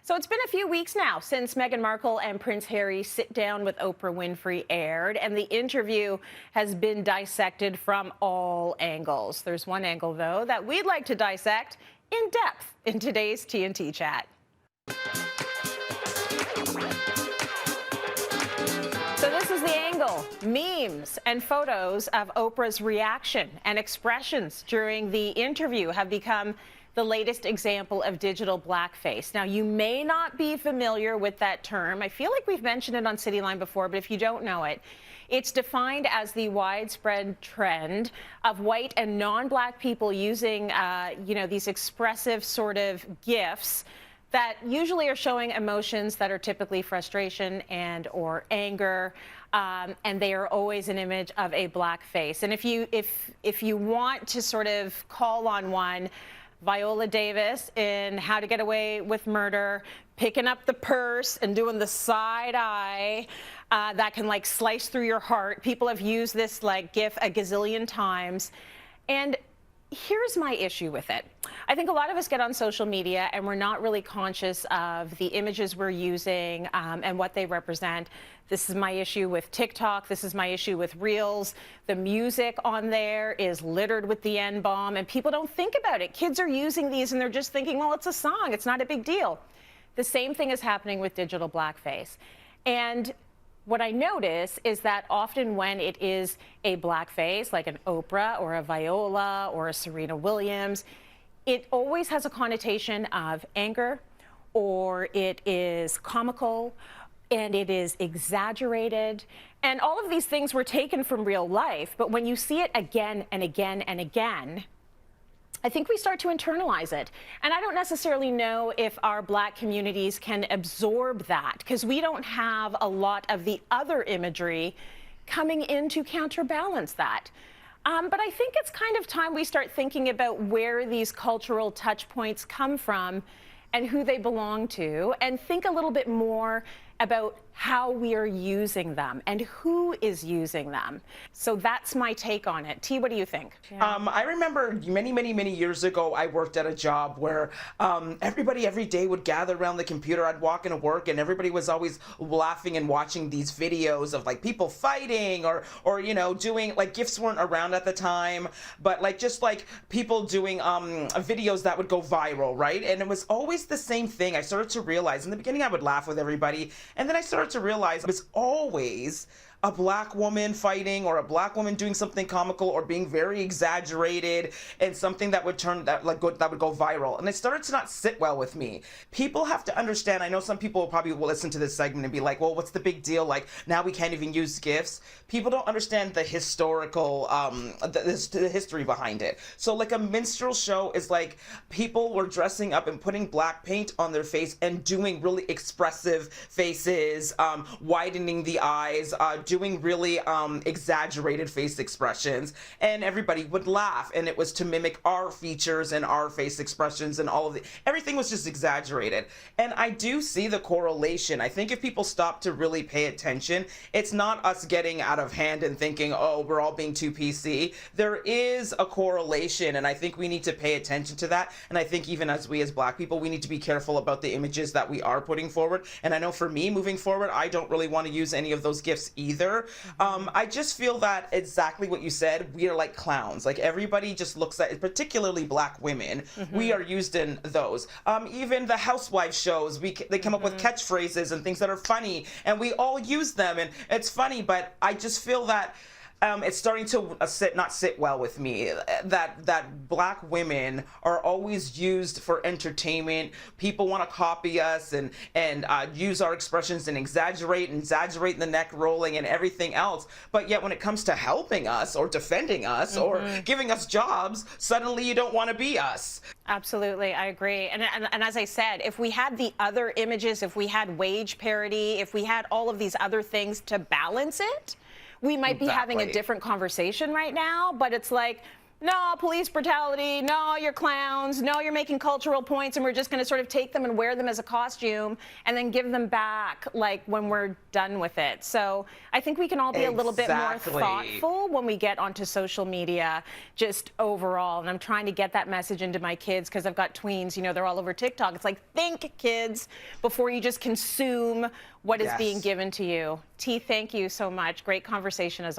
So it's been a few weeks now since Meghan Markle and Prince Harry's sit down with Oprah Winfrey aired, and the interview has been dissected from all angles. There's one angle, though, that we'd like to dissect in depth in today's TNT chat. So this is the angle. Memes and photos of Oprah's reaction and expressions during the interview have become the latest example of digital blackface. Now, you may not be familiar with that term. I feel like we've mentioned it on Cityline before, but if you don't know it, it's defined as the widespread trend of white and non-black people using, these expressive sort of GIFs that usually are showing emotions that are typically frustration and or anger, and they are always an image of a black face. And if you want to sort of call on one, Viola Davis in How to Get Away with Murder, picking up the purse and doing the side eye that can like slice through your heart. People have used this like GIF a gazillion times. And here's my issue with it. I think a lot of us get on social media and we're not really conscious of the images we're using and what they represent. This is my issue with TikTok. This is my issue with Reels. The music on there is littered with the N-bomb, and people don't think about it. Kids are using these and they're just thinking, well, it's a song. It's not a big deal. The same thing is happening with digital blackface. And what I notice is that often when it is a blackface, like an Oprah or a Viola or a Serena Williams, it always has a connotation of anger, or it is comical, and it is exaggerated. And all of these things were taken from real life, but when you see it again and again and again, I think we start to internalize it. And I don't necessarily know if our black communities can absorb that, because we don't have a lot of the other imagery coming in to counterbalance that. But I think it's kind of time we start thinking about where these cultural touch points come from and who they belong to, and think a little bit more about how we are using them and who is using them. So that's my take on it. T, what do you think? Yeah. I remember many years ago, I worked at a job where everybody every day would gather around the computer. I'd walk into work and everybody was always laughing and watching these videos of like people fighting or doing, like, GIFs weren't around at the time, but like just like people doing videos that would go viral, right? And it was always the same thing. I started to realize in the beginning I would laugh with everybody, and then I started to realize it was always a black woman fighting, or a black woman doing something comical or being very exaggerated, and something that would that would go viral. And it started to not sit well with me. People have to understand. I know some people probably will listen to this segment and be like, well, what's the big deal? Like, now we can't even use GIFs. People don't understand the historical, the history behind it. So like a minstrel show is like people were dressing up and putting black paint on their face and doing really expressive faces, widening the eyes, doing really exaggerated face expressions, and everybody would laugh, and it was to mimic our features and our face expressions, and all of everything was just exaggerated. And I do see the correlation. I think if people stop to really pay attention, it's not us getting out of hand and thinking, oh, we're all being too PC. There is a correlation, and I think we need to pay attention to that. And I think even as black people, we need to be careful about the images that we are putting forward. And I know for me, moving forward, I don't really want to use any of those GIFs either. I just feel that exactly what you said, we are like clowns. Like, everybody just looks at it, particularly black women. We are used in those. Even the housewife shows, they come up with catchphrases and things that are funny, and we all use them, and it's funny, but I just feel that it's starting to not sit well with me, that black women are always used for entertainment. People want to copy us and use our expressions and exaggerate the neck rolling and everything else. But yet when it comes to helping us or defending us or giving us jobs, suddenly you don't want to be us. Absolutely, I agree. And as I said, if we had the other images, if we had wage parity, if we had all of these other things to balance it, we might be having a different conversation right now. But it's like, no, police brutality, no, you're clowns, no, you're making cultural points, and we're just going to sort of take them and wear them as a costume and then give them back like when we're done with it. So I think we can all be a little bit more thoughtful when we get onto social media just overall. And I'm trying to get that message into my kids because I've got tweens, you know, they're all over TikTok. It's like, think, kids, before you just consume what is being given to you. T, thank you so much. Great conversation as